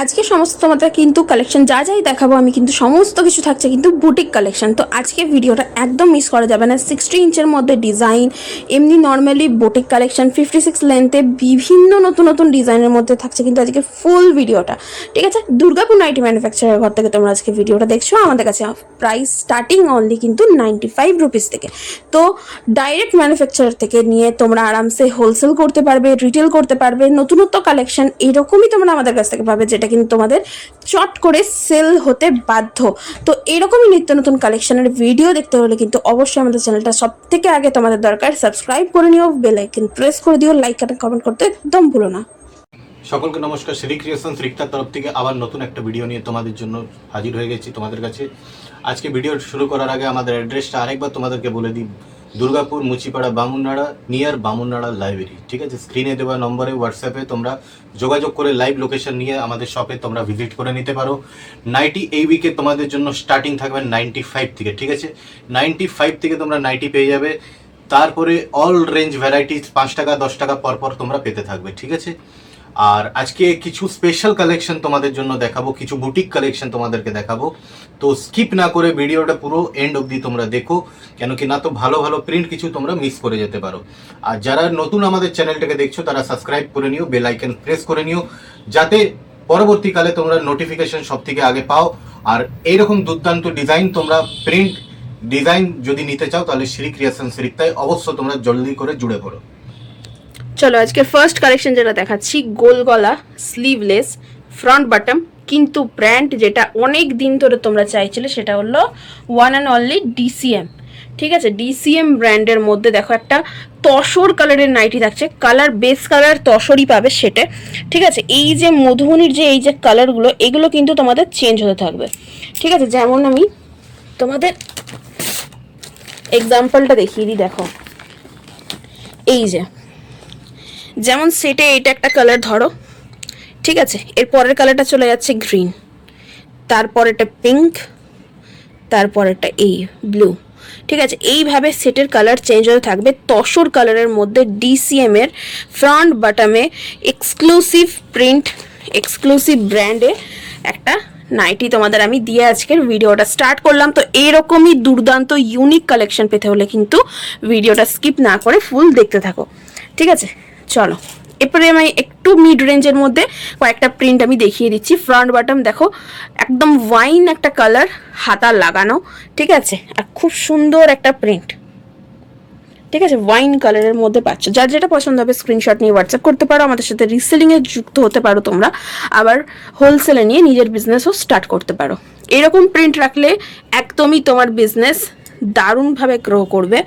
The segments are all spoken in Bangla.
আজকে সমস্ত তোমাদের কিন্তু কালেকশন যা যাই দেখাবো আমি কিন্তু সমস্ত কিছু থাকছে কিন্তু বুটিক কালেকশন। তো আজকে ভিডিওটা একদম মিস করা যাবে না। 60 ইঞ্চের মধ্যে ডিজাইন, এমনি নর্মালি বুটিক কালেকশন 56 লেন্থে বিভিন্ন নতুন নতুন ডিজাইনের মধ্যে থাকছে কিন্তু আজকে ফুল ভিডিওটা। ঠিক আছে, দুর্গাপুর নাইটি ম্যানুফ্যাকচারের ঘর থেকে তোমরা আজকে ভিডিওটা দেখছো। আমাদের কাছে প্রাইস স্টার্টিং অনলি কিন্তু 95 রুপিস থেকে। তো ডাইরেক্ট ম্যানুফ্যাকচারার থেকে নিয়ে তোমরা আরামসে হোলসেল করতে পারবে, রিটেল করতে পারবে। নতুনত্ব কালেকশন এরকমই তোমরা আমাদের কাছ থেকে পাবে, যেটা কিন্তু তোমাদের চট করে সেল হতে বাধ্য। তো এরকমই নিত্য নতুন কালেকশনের ভিডিও দেখতে হলে কিন্তু অবশ্যই আমাদের চ্যানেলটা সব থেকে আগে তোমাদের দরকার সাবস্ক্রাইব করে নিও, বেল আইকন প্রেস করে দিও, লাইক আর কমেন্ট করতে একদম ভুলো না। সকলকে নমস্কার। শ্রী ক্রিয়েশনস রিক্তার তরফ থেকে আবার নতুন একটা ভিডিও নিয়ে তোমাদের জন্য হাজির হয়ে গেছি তোমাদের কাছে। আজকে ভিডিও শুরু করার আগে আমাদের অ্যাড্রেসটা আরেকবার তোমাদেরকে বলে দিই। Durgapur Muchipara Bamunnara, near Bamunnara library. ঠিক আছে, স্ক্রিনে দেওয়া নম্বরে হোয়াটসঅ্যাপে তোমরা যোগাযোগ করে লাইভ লোকেশন নিয়ে আমাদের শপে তোমরা ভিজিট করে নিতে পারো। নাইটি এই উইকে তোমাদের জন্য স্টার্টিং থাকবে 95 থেকে। ঠিক আছে, 95 থেকে তোমরা নাইটি পেয়ে যাবে। তারপরে অল রেঞ্জ ভ্যারাইটিস 5 টাকা 10 টাকা পরপর তোমরা পেতে থাকবে। ঠিক আছে, আর আজকে কিছু স্পেশাল কালেকশন তোমাদের জন্য দেখাবো, কিছু বুটিক কালেকশন তোমাদেরকে দেখাবো। তো স্কিপ না করে ভিডিওটা পুরো এন্ড অবধি তোমরা দেখো, কেন কি না তো ভালো ভালো প্রিন্ট কিছু তোমরা মিস করে যেতে পারো। আর যারা নতুন আমাদের চ্যানেলটাকে দেখছো তারা সাবস্ক্রাইব করে নিও, বেল আইকন প্রেস করে নিও, যাতে পরবর্তীকালে তোমরা নোটিফিকেশন সব থেকে আগে পাও। আর এইরকম দুর্দান্ত ডিজাইন তোমরা প্রিন্ট ডিজাইন যদি নিতে চাও তাহলে শ্রী ক্রিয়েশনস রিক্তায় অবশ্য তোমরা জলদি করে জুড়ে পড়ো। চলো আজকে ফার্স্ট কালেকশন যেটা দেখাচ্ছি, গোল গলা স্লিভলেস ফ্রন্ট বটম, কিন্তু ব্র্যান্ড যেটা অনেক দিন ধরে তোমরা চাইছিলে সেটা হলো ওয়ান অ্যান্ড অনলি ডিসিএম। ঠিক আছে, ডিসিএম ব্র্যান্ডের মধ্যে দেখো একটা তসর কালারের নাইটি থাকছে। কালার বেস কালার তসরই পাবে সেটে। ঠিক আছে, এই যে মধুবনির যে এই যে কালারগুলো, এগুলো কিন্তু তোমাদের চেঞ্জ হতে থাকবে। ঠিক আছে, যেমন আমি তোমাদের এক্সাম্পলটা দেখিয়ে দিই। দেখো এই যে যেমন সেটে এটা একটা কালার ধরো, ঠিক আছে, এর পরের কালারটা চলে যাচ্ছে গ্রিন, তারপর এটা পিঙ্ক, তারপর এটা এই ব্লু। ঠিক আছে, এইভাবে সেটের কালার চেঞ্জ হতে থাকবে। তসর কালারের মধ্যে ডিসিএম এর ফ্রন্ট বটমে এক্সক্লুসিভ প্রিন্ট, এক্সক্লুসিভ ব্র্যান্ডে একটা নাইটি তোমাদের আমি দিয়ে আজকের ভিডিওটা স্টার্ট করলাম। তো এইরকমই দুর্দান্ত ইউনিক কালেকশন পেতে হলে কিন্তু ভিডিওটা স্কিপ না করে ফুল দেখতে থাকো। ঠিক আছে, চলো এরপরে আমি একটু মিড রেঞ্জের মধ্যে কয়েকটা প্রিন্ট আমি দেখিয়ে দিচ্ছি। ফ্রন্ট বটম দেখো একদম ওয়াইন একটা কালার, হাতা লাগানো। ঠিক আছে, আর খুব সুন্দর একটা প্রিন্ট। ঠিক আছে, ওয়াইন কালারের মধ্যে পাচ্ছ। যার যেটা পছন্দ হবে স্ক্রিনশট নিয়ে হোয়াটসঅ্যাপ করতে পারো, আমাদের সাথে রিসেলিংয়ে যুক্ত হতে পারো তোমরা, আবার হোলসেলে নিয়ে নিজের বিজনেসও স্টার্ট করতে পারো। এরকম প্রিন্ট রাখলে একদমই তোমার বিজনেস দারুণভাবে গ্রো করবে।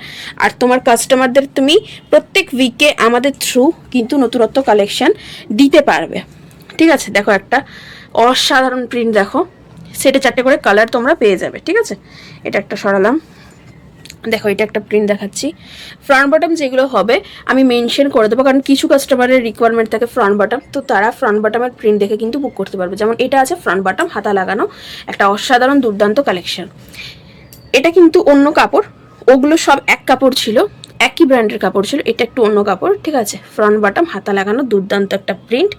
আর তোমার কাস্টমারদের তুমি প্রত্যেক উইকে আমাদের থ্রু কিন্তু নতুনত্ব কালেকশন দিতে পারবে। ঠিক আছে, দেখো একটা অসাধারণ প্রিন্ট, দেখো সেটে 4টে করে কালার তোমরা পেয়ে যাবে। ঠিক আছে, এটা একটা সরালাম। দেখো এটা একটা প্রিন্ট দেখাচ্ছি। ফ্রন্ট বটম যেগুলো হবে আমি মেনশন করে দেবো, কারণ কিছু কাস্টমারের রিকোয়ারমেন্ট থাকে ফ্রন্ট বটম, তো তারা ফ্রন্ট বটমের প্রিন্ট দেখে কিন্তু বুক করতে পারবে। যেমন এটা আছে ফ্রন্ট বটম হাতা লাগানো, একটা অসাধারণ দুর্দান্ত কালেকশন। এটা কিন্তু অন্য কাপড়, ওগুলো সব এক কাপড় ছিল, একই ব্র্যান্ডের কাপড় ছিল, এটা একটু অন্য কাপড়। ঠিক আছে, ফ্রন্ট বটম হাতা লাগানো দুর্দান্ত একটা প্রিন্ট।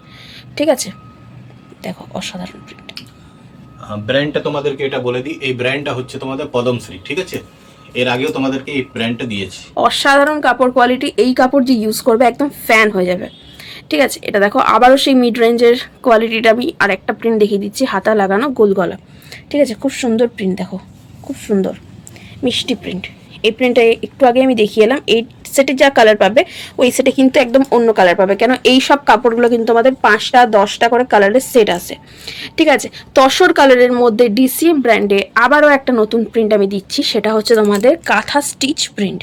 ঠিক আছে, দেখো অসাধারণ প্রিন্ট। ব্র্যান্ডটা তোমাদেরকে এটা বলে দিই, এই ব্র্যান্ডটা হচ্ছে তোমাদের পদমশ্রী। ঠিক আছে, এর আগেও তোমাদেরকে এই ব্র্যান্ডটা দিয়েছি। অসাধারণ কাপড় কোয়ালিটি, এই কাপড় যে ইউজ করবে একদম ফ্যান হয়ে যাবে। ঠিক আছে, এটা দেখো আবারও সেই মিড রেঞ্জের কোয়ালিটিটা আমি আর একটা প্রিন্ট দেখিয়ে দিচ্ছি, হাতা লাগানো গোল গলা। ঠিক আছে, খুব সুন্দর প্রিন্ট, দেখো খুব সুন্দর মিষ্টি প্রিন্ট। এই প্রিন্টটা একটু আগে আমি দেখিয়ে এলাম। এই সেটে যা কালার পাবে ওই সেটে কিন্তু একদম অন্য কালার পাবে, কেন এই সব কাপড়গুলো কিন্তু আমাদের 5টা 10টা করে কালারের সেট আছে। ঠিক আছে, তসর কালারের মধ্যে ডিসিএম ব্র্যান্ডে আবারও একটা নতুন প্রিন্ট আমি দিচ্ছি, সেটা হচ্ছে তোমাদের কাঁথা স্টিচ প্রিন্ট।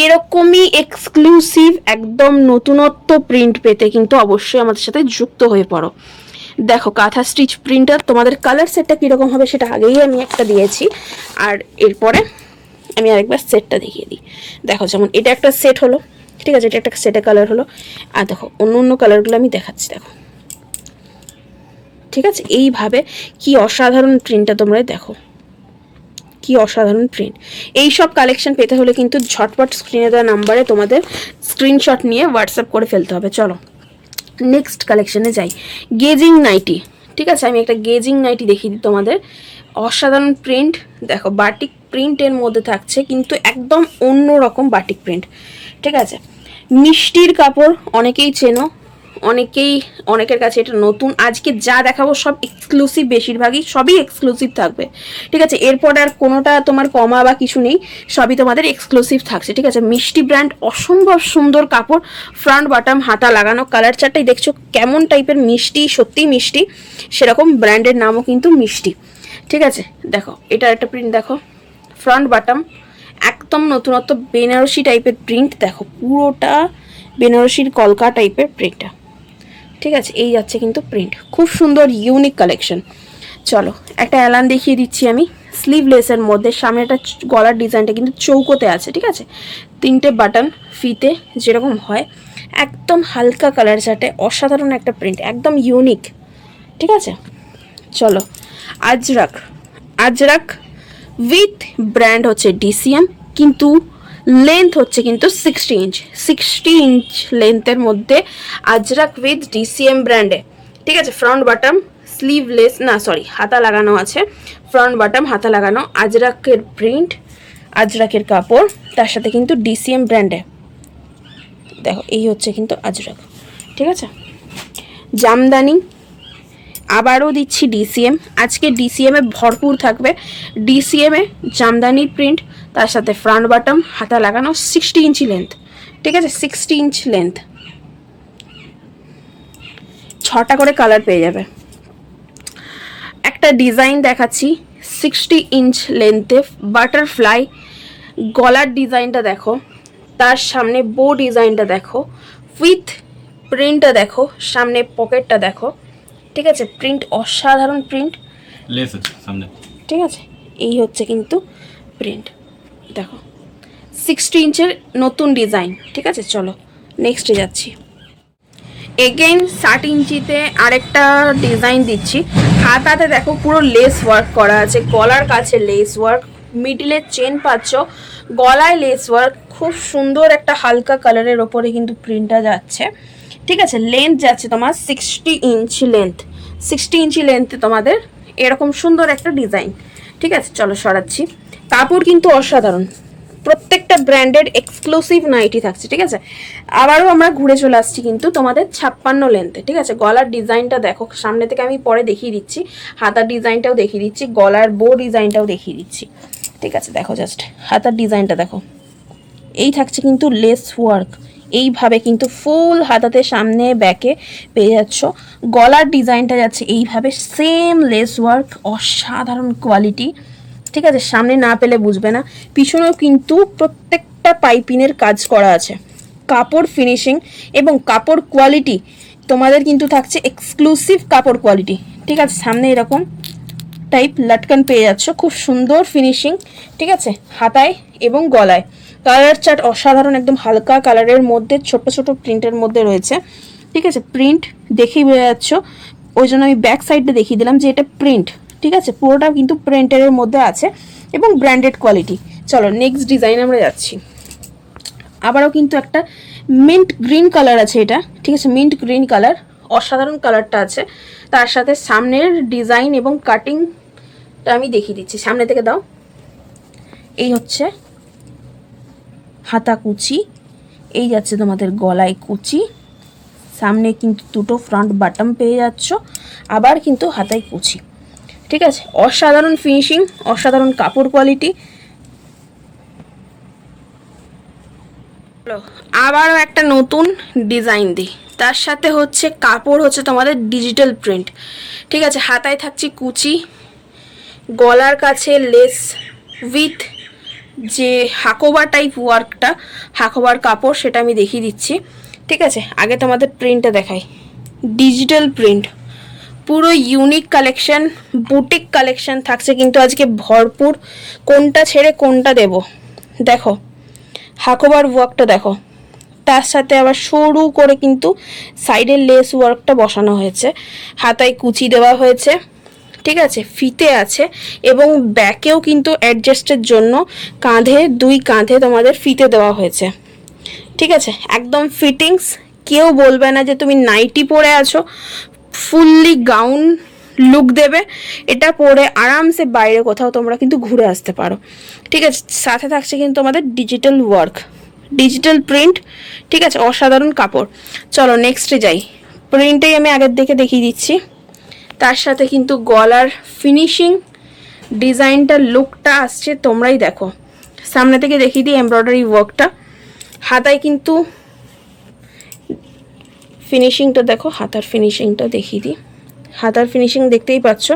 এরকমই এক্সক্লুসিভ একদম নতুনত্ব প্রিন্ট পেতে কিন্তু অবশ্যই আমাদের সাথে যুক্ত হয়ে পড়ো। দেখো কাঁথা স্টিচ প্রিন্টার তোমাদের কালার সেটটা কীরকম হবে সেটা আগেই আমি একটা দিয়েছি, আর এরপরে আমি আরেকবার সেটটা দেখিয়ে দিই। দেখো যেমন এটা একটা সেট হলো, ঠিক আছে, এটা একটা সেটে কালার হলো, আর দেখো অন্য অন্য কালারগুলো আমি দেখাচ্ছি। দেখো ঠিক আছে, এইভাবে কি অসাধারণ প্রিন্টটা তোমরা দেখো, কি অসাধারণ প্রিন্ট। এই সব কালেকশন পেতে হলে কিন্তু ঝটপট স্ক্রিনে দেওয়া নাম্বারে তোমাদের স্ক্রিনশট নিয়ে হোয়াটসঅ্যাপ করে ফেলতে হবে। চলো নেক্সট কালেকশনে যাই। গেজিং নাইটি, ঠিক আছে, আমি একটা গেজিং নাইটি দেখিয়ে দিই তোমাদের। অসাধারণ প্রিন্ট দেখো, বাটিক প্রিন্টের মধ্যে থাকছে, কিন্তু একদম অন্য রকম বাটিক প্রিন্ট। ঠিক আছে, মিষ্টির কাপড় অনেকেই চেনো, অনেকের কাছে এটা নতুন। আজকে যা দেখাবো সব এক্সক্লুসিভ, বেশিরভাগই সবই এক্সক্লুসিভ থাকবে। ঠিক আছে, এরপর আর কোনোটা তোমার কমা বা কিছু নেই, সবই তোমাদের এক্সক্লুসিভ থাকছে। ঠিক আছে, মিষ্টি ব্র্যান্ড, অসম্ভব সুন্দর কাপড়, ফ্রন্ট বাটাম হাতা লাগানো, কালার চারটাই দেখছো কেমন টাইপের মিষ্টি, সত্যিই মিষ্টি, সেরকম ব্র্যান্ডের নামও কিন্তু মিষ্টি। ঠিক আছে, দেখো এটার একটা প্রিন্ট দেখো, ফ্রন্ট বাটাম একদম নতুনত্ব বেনারসি টাইপের প্রিন্ট, দেখো পুরোটা বেনারসির কলকা টাইপের প্রিন্টটা। ঠিক আছে, এই যাচ্ছে কিন্তু প্রিন্ট, খুব সুন্দর ইউনিক কালেকশন। চলো একটা অ্যালান দেখিয়ে দিচ্ছি আমি, স্লিভলেসের মধ্যে, সামনেটা গলার ডিজাইনটা কিন্তু চৌকোতে আছে। ঠিক আছে, 3টে বাটন ফিতে যেরকম হয়, একদম হালকা কালার চার্টে অসাধারণ একটা প্রিন্ট, একদম ইউনিক। ঠিক আছে, চলো আজরাক উইথ ব্র্যান্ড হচ্ছে ডিসিএম, কিন্তু লেন্থ হচ্ছে কিন্তু 60 ইঞ্চ লেন্থের মধ্যে আজরাক উইথ ডিসিএম ব্র্যান্ডে। ঠিক আছে, ফ্রন্ট বাটাম স্লিভলেস, না সরি হাতা লাগানো আছে, ফ্রন্ট বাটাম হাতা লাগানো, আজরাকের প্রিন্ট, আজরাকের কাপড়, তার সাথে কিন্তু ডিসিএম ব্র্যান্ডে। দেখো এই হচ্ছে কিন্তু আজরাক। ঠিক আছে, জামদানি আবারও দিচ্ছি ডিসিএম, আজকে ডিসিএমে ভরপুর থাকবে। ডিসিএমে জামদানির প্রিন্ট, তার সাথে ফ্রন্ট বাটম হাতা লাগানো, 60 ইঞ্চি লেন্থ। ঠিক আছে, 60 ইঞ্চ লেন্থ, 6টা করে কালার পেয়ে যাবে। একটা ডিজাইন দেখাচ্ছি 60 ইঞ্চ লেন্থে, বাটারফ্লাই, গলার ডিজাইনটা দেখো, তার সামনে বো ডিজাইনটা দেখো, উইথ প্রিন্টটা দেখো, সামনে পকেটটা দেখো। ঠিক আছে, প্রিন্ট অসাধারণ প্রিন্ট, লেস আছে সামনে। ঠিক আছে, এই হচ্ছে কিন্তু প্রিন্ট দেখো, 60 ইঞ্চের নতুন ডিজাইন। ঠিক আছে, চলো নেক্সটে যাচ্ছি। এগেইন 60 ইঞ্চিতে আরেকটা ডিজাইন দিচ্ছি, হাতাতে দেখো পুরো লেস ওয়ার্ক করা আছে, গলার কাছে লেস ওয়ার্ক, মিডিলে চেন পাচ্ছ, গলায় লেস ওয়ার্ক, খুব সুন্দর একটা হালকা কালারের ওপরে কিন্তু প্রিন্টটা যাচ্ছে। ঠিক আছে, লেন্থ যাচ্ছে তোমার 60 ইঞ্চি লেন্থ, 60 ইঞ্চি লেন্থে তোমাদের এরকম সুন্দর একটা ডিজাইন। ঠিক আছে, চলো সরাচ্ছি। কাপড় কিন্তু অসাধারণ, প্রত্যেকটা ব্র্যান্ডের এক্সক্লুসিভ নাইটি থাকছে। ঠিক আছে, আবারও আমরা ঘুরে চলে আসছি কিন্তু তোমাদের 56 লেন্থে। ঠিক আছে, গলার ডিজাইনটা দেখো, সামনে থেকে আমি পরে দেখিয়ে দিচ্ছি, হাতার ডিজাইনটাও দেখিয়ে দিচ্ছি, গলার বো ডিজাইনটাও দেখিয়ে দিচ্ছি। ঠিক আছে, দেখো জাস্ট হাতার ডিজাইনটা দেখো, এই থাকছে কিন্তু লেস ওয়ার্ক, এইভাবে কিন্তু ফুল হাতাতে সামনে ব্যাকে পেয়ে যাচ্ছ। গলার ডিজাইনটা যাচ্ছে এইভাবে, সেম লেস ওয়ার্ক, অসাধারণ কোয়ালিটি। ঠিক আছে, সামনে না পেলে বুঝবে না, পিছনেও কিন্তু প্রত্যেকটা পাইপিনের কাজ করা আছে। কাপড় ফিনিশিং এবং কাপড় কোয়ালিটি তোমাদের কিন্তু থাকছে এক্সক্লুসিভ কাপড় কোয়ালিটি। ঠিক আছে, সামনে এরকম টাইপ লাটকান পেয়ে যাচ্ছ, খুব সুন্দর ফিনিশিং। ঠিক আছে, হাতায় এবং গলায় কালার চার্ট অসাধারণ, একদম হালকা কালারের মধ্যে ছোট ছোট প্রিন্টের মধ্যে রয়েছে। ঠিক আছে, প্রিন্ট দেখেই বোঝা যাচ্ছ, ওই জন্য আমি ব্যাক সাইডে দেখিয়ে দিলাম যে এটা প্রিন্ট। ঠিক আছে, পুরোটা কিন্তু প্রিন্টের মধ্যে আছে এবং ব্র্যান্ডেড কোয়ালিটি। চলো নেক্সট ডিজাইন আমরা যাচ্ছি। আবারও কিন্তু একটা মিন্ট গ্রিন কালার আছে এটা। ঠিক আছে, মিন্ট গ্রিন কালার, অসাধারণ কালারটা আছে, তার সাথে সামনের ডিজাইন এবং কাটিংটা আমি দেখিয়ে দিচ্ছি, সামনে থেকে দাও। এই হচ্ছে হাতা কুচি, এই যাচ্ছে তোমাদের গলায় কুচি, সামনে কিন্তু দুটো ফ্রন্ট বাটম পেয়ে যাচ্ছ, আবার কিন্তু হাতায় কুচি। ঠিক আছে, অসাধারণ ফিনিশিং, অসাধারণ কাপড় কোয়ালিটি। আবারও একটা নতুন ডিজাইন দিই, তার সাথে হচ্ছে কাপড় হচ্ছে তোমাদের ডিজিটাল প্রিন্ট। ঠিক আছে, হাতায় থাকছে কুচি, গলার কাছে লেস উইথ যে হাকোবা টাইপ ওয়ার্কটা, হাকোবার কাপড়, সেটা আমি দেখিয়ে দিচ্ছি। ঠিক আছে, আগে তোমাদের প্রিন্টটা দেখাই, ডিজিটাল প্রিন্ট, পুরো ইউনিক কালেকশন, বুটিক কালেকশন থাকছে কিন্তু আজকে ভরপুর। কোনটা ছেড়ে কোনটা দেব, দেখো হাকোবার ওয়ার্কটা দেখো, তার সাথে আবার সরু করে কিন্তু সাইডের লেস ওয়ার্কটা বসানো হয়েছে, হাতায় কুচি দেওয়া হয়েছে। ঠিক আছে, ফিতে আছে এবং ব্যাকেও কিন্তু অ্যাডজাস্টের জন্য কাঁধে, দুই কাঁধে তোমাদের ফিতে দেওয়া হয়েছে। ঠিক আছে, একদম ফিটিংস, কেউ বলবে না যে তুমি নাইটি পরে আছো, ফুললি গাউন লুক দেবে। এটা পরে আরামসে বাইরে কোথাও তোমরা কিন্তু ঘুরে আসতে পারো। ঠিক আছে, সাথে থাকছে কিন্তু তোমাদের ডিজিটাল ওয়ার্ক, ডিজিটাল প্রিন্ট। ঠিক আছে, অসাধারণ কাপড়। চলো নেক্সটে যাই। প্রিন্টেই আমি আগের দিকে দেখিয়ে দিচ্ছি। তার সাথে কিন্তু গলার ফিনিশিং, ডিজাইনটার লুকটা আসছে, তোমরাই দেখো। সামনে থেকে দেখিয়ে দিই এমব্রয়ডারি ওয়ার্কটা। হাতায় কিন্তু ফিনিশিংটা দেখো, হাতার ফিনিশিংটা দেখিয়ে দিই। হাতার ফিনিশিং দেখতেই পাচ্ছ,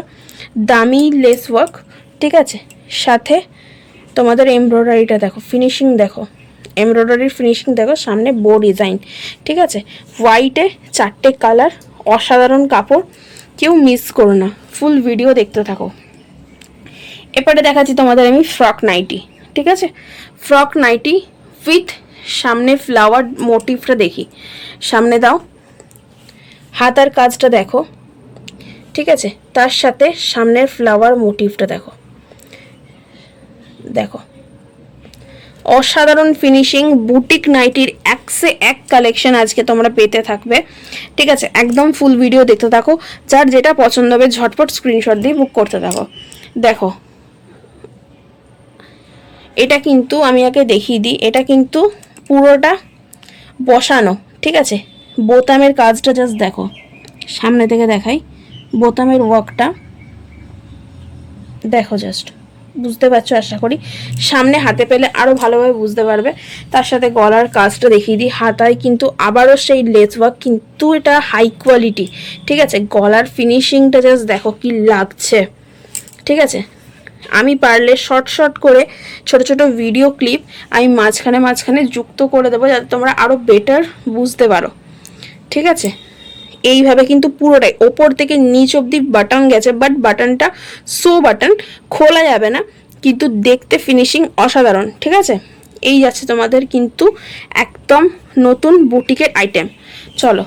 দামি লেস ওয়ার্ক। ঠিক আছে, সাথে তোমাদের এমব্রয়ডারিটা দেখো, ফিনিশিং দেখো, এমব্রয়ডারির ফিনিশিং দেখো, সামনে বো ডিজাইন। ঠিক আছে, হোয়াইটে 4টে কালার, অসাধারণ কাপড়, কেউ মিস করো না, ফুল ভিডিও দেখতে থাকো। এরপরে দেখাচ্ছি তোমাদের আমি ফ্রক নাইটি। ঠিক আছে, ফ্রক নাইটি উইথ সামনে ফ্লাওয়ার মোটিভটা দেখি। সামনে দাও, হাতার কাজটা দেখো। ঠিক আছে, তার সাথে সামনের ফ্লাওয়ার মোটিভটা দেখো, দেখো অসাধারণ ফিনিশিং। বুটিক নাইটির একসে এক কালেকশন আজকে তোমরা পেতে থাকবে। ঠিক আছে, একদম ফুল ভিডিও দেখতে থাকো, যার যেটা পছন্দ হবে ঝটপট স্ক্রিনশট দিয়ে বুক করতে থাকো। দেখো এটা কিন্তু আমি আগে দেখিয়ে দিই, এটা কিন্তু পুরোটা বসানো। ঠিক আছে, বোতামের কাজটা জাস্ট দেখো, সামনে থেকে দেখাই বোতামের ওয়ার্কটা দেখো, জাস্ট বুঝতে পারছো আশা করি। সামনে হাতে পেলে আরও ভালোভাবে বুঝতে পারবে। তার সাথে গলার কাজটা দেখিয়ে দিই। হাতায় কিন্তু আবারও সেই লেস ওয়ার্ক, কিন্তু এটা হাই কোয়ালিটি। ঠিক আছে, গলার ফিনিশিংটা জাস্ট দেখো কি লাগছে। ঠিক আছে, আমি পারলে শর্ট শর্ট করে ছোট ছোট ভিডিও ক্লিপ আমি মাঝখানে মাঝখানে যুক্ত করে দেবো, যাতে তোমরা আরও বেটার বুঝতে পারো। ঠিক আছে, এইভাবে কিন্তু পুরোটাই ওপর থেকে নিচ অবধি বাটন গেছে, বাট বাটনটা বাটন খোলা যাবে না, কিন্তু দেখতে ফিনিশিং অসাধারণ। ঠিক আছে, এই যাচ্ছে তোমাদের কিন্তু একদম নতুন বুটিকের আইটেম। চলো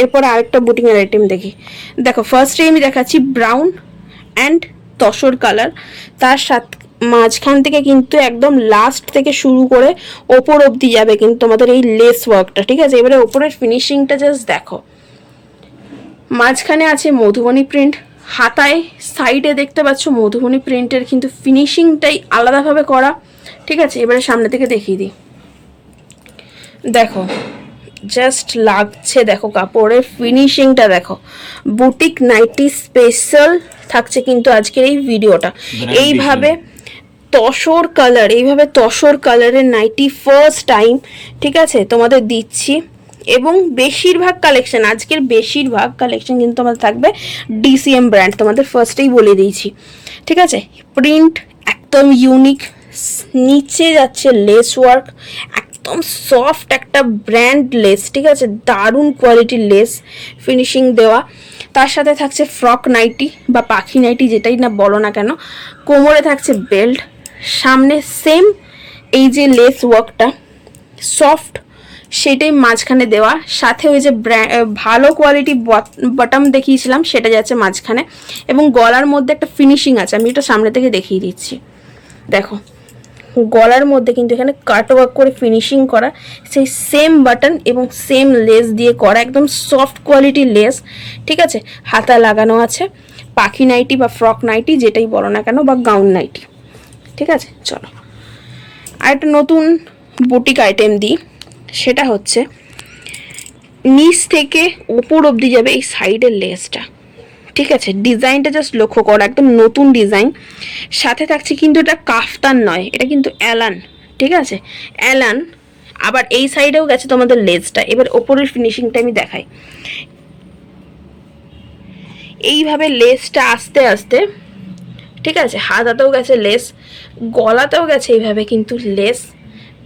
এরপরে আরেকটা বুটিকের আইটেম দেখি। দেখো ফার্স্টে আমি দেখাচ্ছি ব্রাউন অ্যান্ড তসর কালার, তার সাথে মাঝখান থেকে কিন্তু একদম লাস্ট থেকে শুরু করে ওপর অবধি যাবে কিন্তু তোমাদের এই লেস ওয়ার্কটা। ঠিক আছে, এবারে ওপরের ফিনিশিংটা জাস্ট দেখো। মাঝখানে আছে মধুবনী প্রিন্ট, হাতায় সাইডে দেখতে পাচ্ছ মধুবনী প্রিন্টের কিন্তু ফিনিশিংটাই আলাদাভাবে করা। ঠিক আছে, এবারে সামনে থেকে দেখিয়ে দিই। দেখো জাস্ট লাগছে, দেখো কাপড়ের ফিনিশিংটা দেখো। বুটিক নাইটি স্পেশাল থাকছে কিন্তু আজকের এই ভিডিওটা। এইভাবে তসর কালার, এইভাবে তসর কালারের নাইটি ফার্স্ট টাইম ঠিক আছে তোমাদের দিচ্ছি। এবং বেশিরভাগ কালেকশন, আজকের বেশিরভাগ কালেকশন কিন্তু তোমাদের থাকবে ডিসিএম ব্র্যান্ড, তোমাদের ফার্স্টেই বলে দিয়েছি। ঠিক আছে, প্রিন্ট একদম ইউনিক, নিচে যাচ্ছে লেস ওয়ার্ক, একদম সফট একটা ব্র্যান্ড লেস। ঠিক আছে, দারুণ কোয়ালিটির লেস ফিনিশিং দেওয়া। তার সাথে থাকছে ফ্রক নাইটি বা পাখি নাইটি, যেটাই না বলো না কেন। কোমরে থাকছে বেল্ট, সামনে সেম এই যে লেস ওয়ার্কটা সফট সেটাই মাঝখানে দেওয়া, সাথে ওই যে ভালো কোয়ালিটি বটম দেখিয়েছিলাম সেটা যাচ্ছে মাঝখানে, এবং গলার মধ্যে একটা ফিনিশিং আছে। আমি এটা সামনে থেকে দেখিয়ে দিচ্ছি। দেখো গলার মধ্যে কিন্তু এখানে কাট ওয়ার্ক করে ফিনিশিং করা, সেই সেম বাটন এবং সেম লেস দিয়ে করা, একদম সফট কোয়ালিটির লেস। ঠিক আছে, হাতা লাগানো আছে। পাখি নাইটি বা ফ্রক নাইটি যেটাই বলো না কেন, বা গাউন নাইটি। ঠিক আছে, চলো আর একটা নতুন বুটিক আইটেম দিই। সেটা হচ্ছে নিচ থেকে ওপর অবধি যাবে এই সাইডের লেসটা। ঠিক আছে, ডিজাইনটা জাস্ট লক্ষ্য করো, একদম নতুন ডিজাইন। সাথে থাকছে কিন্তু এটা কাফতান নয়, এটা কিন্তু অ্যালান। ঠিক আছে, অ্যালান। আবার এই সাইডেও গেছে তোমাদের লেসটা। এবার ওপরের ফিনিশিংটা আমি দেখাই। এইভাবে লেসটা আস্তে আস্তে, ঠিক আছে, হাতাতেও গেছে লেস, গলাতেও গেছে এইভাবে কিন্তু লেস।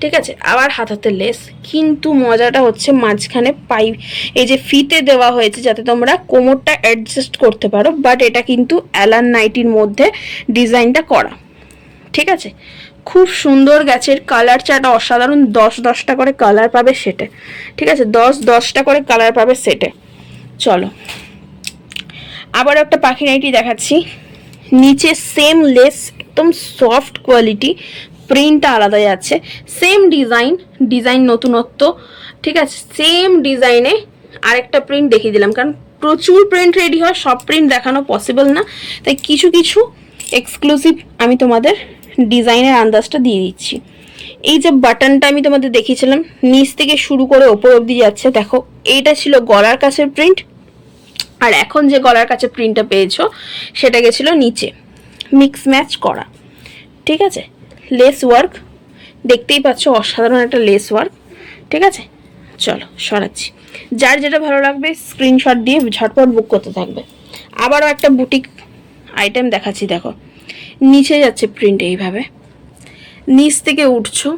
ঠিক আছে, আবার হাতাতে লেস, কিন্তু মজাটা হচ্ছে মাঝখানে পাইপ এই যে ফিতে দেওয়া হয়েছে যাতে তোমরা কোমরটা অ্যাডজাস্ট করতে পারো, বাট এটা কিন্তু অ্যালান নাইটির মধ্যে ডিজাইনটা করা। ঠিক আছে, খুব সুন্দর গেছে। কালার চার্ট অসাধারণ, 10-10টা করে কালার পাবে সেটে। ঠিক আছে, 10-10টা করে কালার পাবে সেটে। চলো আবার একটা পাখি নাইটি দেখাচ্ছি। নিচে সেম লেস, একদম সফট কোয়ালিটি, প্রিন্টটা আলাদা যাচ্ছে। সেম ডিজাইন নতুনত্ব। ঠিক আছে, সেম ডিজাইনে আরেকটা প্রিন্ট দেখিয়ে দিলাম, কারণ প্রচুর প্রিন্ট রেডি হয়, সব প্রিন্ট দেখানো পসিবল না, তাই কিছু কিছু এক্সক্লুসিভ আমি তোমাদের ডিজাইনের আন্দাজটা দিয়ে দিচ্ছি। এই যে বাটনটা আমি তোমাদের দেখিয়েছিলাম, নিচ থেকে শুরু করে ওপর অবধি যাচ্ছে, দেখো এইটা ছিল গলার কাছের প্রিন্ট, আর এখন যে গলার কাছে প্রিন্টটা পেয়েছো সেটা গেছিলো নিচে, মিক্স ম্যাচ করা। ঠিক আছে, লেস ওয়ার্ক দেখতেই পাচ্ছ, অসাধারণ একটা লেস ওয়ার্ক। ঠিক আছে, চলো সরাচ্ছি। যার যেটা ভালো লাগবে স্ক্রিনশট দিয়ে ঝটপট বুক করতে থাকবে। আবারও একটা বুটিক আইটেম দেখাচ্ছি, দেখো নিচে যাচ্ছে প্রিন্ট এইভাবে, নিচ থেকে উঠছো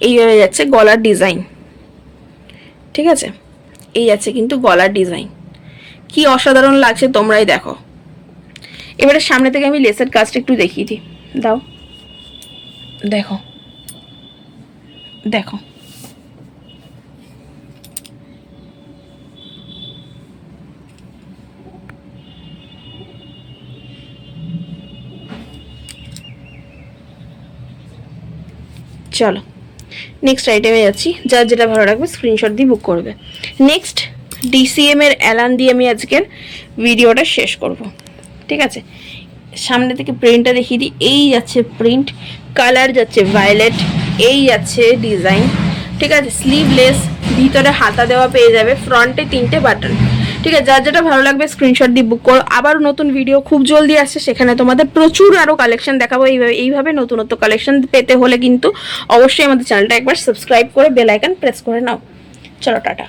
এইভাবে যাচ্ছে গলার ডিজাইন। ঠিক আছে, এই যাচ্ছে কিন্তু গলার ডিজাইন, কি অসাধারণ লাগছে তোমরাই দেখো। এবারে সামনে থেকে আমি লেসের কাজটা একটু দেখিয়ে দিই, দাও, দেখো দেখো চলো নেক্সট আইটেমে যাচ্ছি। যার যেটা ভালো লাগবে স্ক্রিনশট দিয়ে বুক করবে। নেক্সট ডিসিএম এর অ্যালান দিয়ে আমি আজকের ভিডিওটা শেষ করব। ঠিক আছে, সামনে থেকে প্রিন্টটা দেখিয়ে দিই। এই যাচ্ছে প্রিন্ট, কালার যাচ্ছে ভায়োলেট, এই যাচ্ছে ডিজাইন। ঠিক আছে, স্লিভলেস, ভিতরে হাতা দেওয়া পেয়ে যাবে, ফ্রন্টে 3টে বাটন। ঠিক আছে, যার যেটা ভালো লাগবে স্ক্রিনশট দিয়ে বুক করো। আবার নতুন ভিডিও খুব জলদি আসছে, সেখানে তোমাদের প্রচুর আরও কালেকশন দেখাবো। এইভাবে নতুনত্ব কালেকশন পেতে হলে কিন্তু অবশ্যই আমাদের চ্যানেলটা একবার সাবস্ক্রাইব করে বেল আইকন প্রেস করে নাও। চলো টাটা।